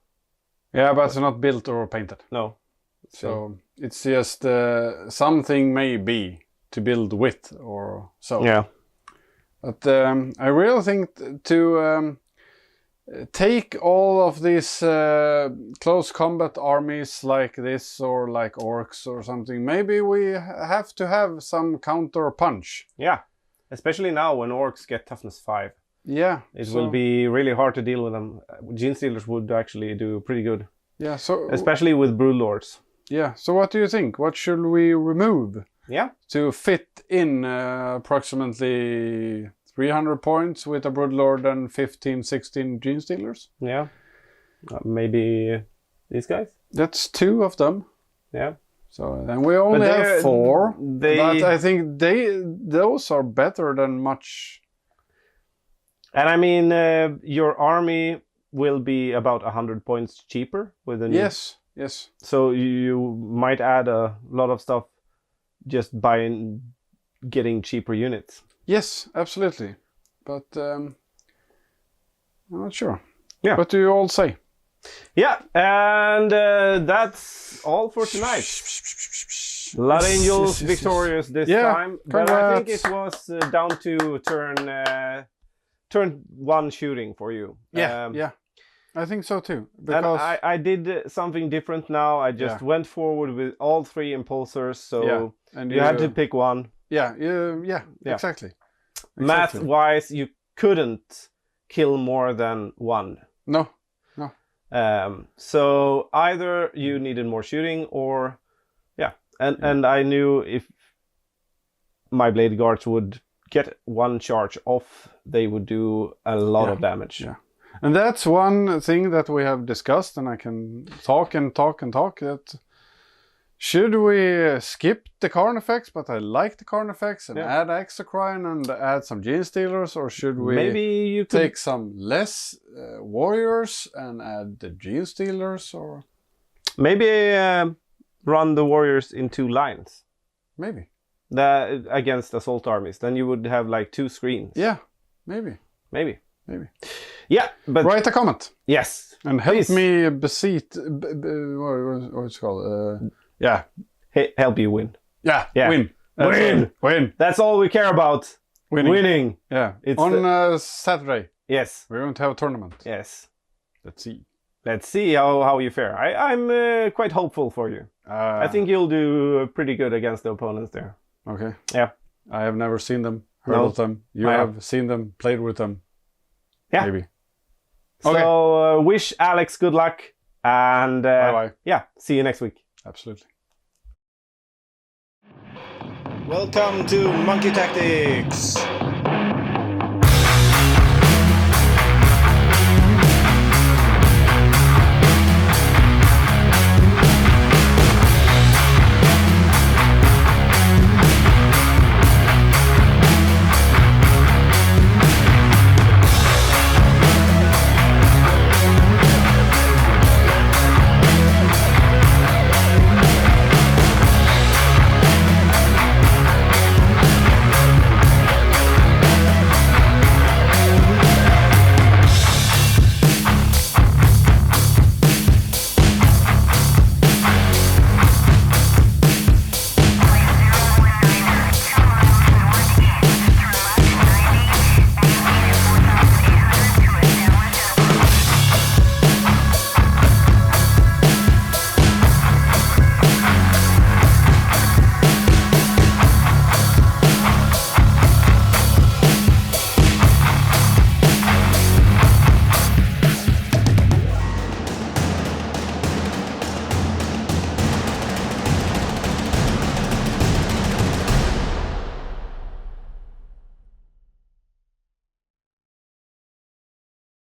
Speaker 2: Yeah, but it's not built or painted.
Speaker 1: No.
Speaker 2: So it's just something maybe to build with or so.
Speaker 1: Yeah.
Speaker 2: But I really think to take all of these close combat armies like this or like orcs or something, maybe we have to have some counter punch.
Speaker 1: Yeah. Especially now when orcs get toughness 5.
Speaker 2: Yeah.
Speaker 1: It will be really hard to deal with them. Gene stealers would actually do pretty good.
Speaker 2: Yeah, so
Speaker 1: especially with broodlords.
Speaker 2: Yeah, so what do you think? What should we remove?
Speaker 1: Yeah.
Speaker 2: To fit in approximately 300 points with a broodlord and 15, 16 gene stealers?
Speaker 1: Yeah. Maybe these guys?
Speaker 2: That's 2 of them.
Speaker 1: Yeah.
Speaker 2: So then we only have 4. But I think those are better than much.
Speaker 1: And I mean, your army will be about 100 points cheaper with the new.
Speaker 2: Yes.
Speaker 1: So you might add a lot of stuff just by getting cheaper units.
Speaker 2: Yes, absolutely. But I'm not sure.
Speaker 1: Yeah.
Speaker 2: What do you all say?
Speaker 1: Yeah, and that's all for tonight. Blood Angels victorious this time, but I think it was down to turn 1 shooting for you.
Speaker 2: Yeah. I think so too. Because
Speaker 1: and I did something different now. I just went forward with all 3 impulsors, so and you had to pick one.
Speaker 2: Yeah, exactly.
Speaker 1: Math-wise, you couldn't kill more than 1.
Speaker 2: No.
Speaker 1: So either you needed more shooting or and I knew if my blade guards would get 1 charge off, they would do a lot of damage.
Speaker 2: Yeah. And that's one thing that we have discussed, and I can talk, that should we skip the Carnifex, but I like the Carnifex, and add exocrine and add some gene stealers, or should we
Speaker 1: maybe you could
Speaker 2: take some less warriors and add the gene stealers, or
Speaker 1: maybe run the warriors in 2 lines?
Speaker 2: Maybe.
Speaker 1: Against assault armies, then you would have like 2 screens.
Speaker 2: Yeah, maybe.
Speaker 1: Yeah, but
Speaker 2: write a comment.
Speaker 1: Yes,
Speaker 2: and help me what's it called?
Speaker 1: Help you win.
Speaker 2: Yeah. Win.
Speaker 1: That's all we care about. Winning.
Speaker 2: Yeah. It's on Saturday.
Speaker 1: Yes.
Speaker 2: We're going to have a tournament.
Speaker 1: Yes.
Speaker 2: Let's
Speaker 1: see how you fare. I'm quite hopeful for you. I think you'll do pretty good against the opponents there.
Speaker 2: Okay.
Speaker 1: Yeah.
Speaker 2: I have never seen them, heard of them. You have seen them, played with them.
Speaker 1: Yeah.
Speaker 2: Maybe. Okay.
Speaker 1: So wish Alex good luck, and
Speaker 2: Bye-bye.
Speaker 1: yeah, see you next week.
Speaker 2: Absolutely.
Speaker 1: Welcome to Monkeigh Tactics.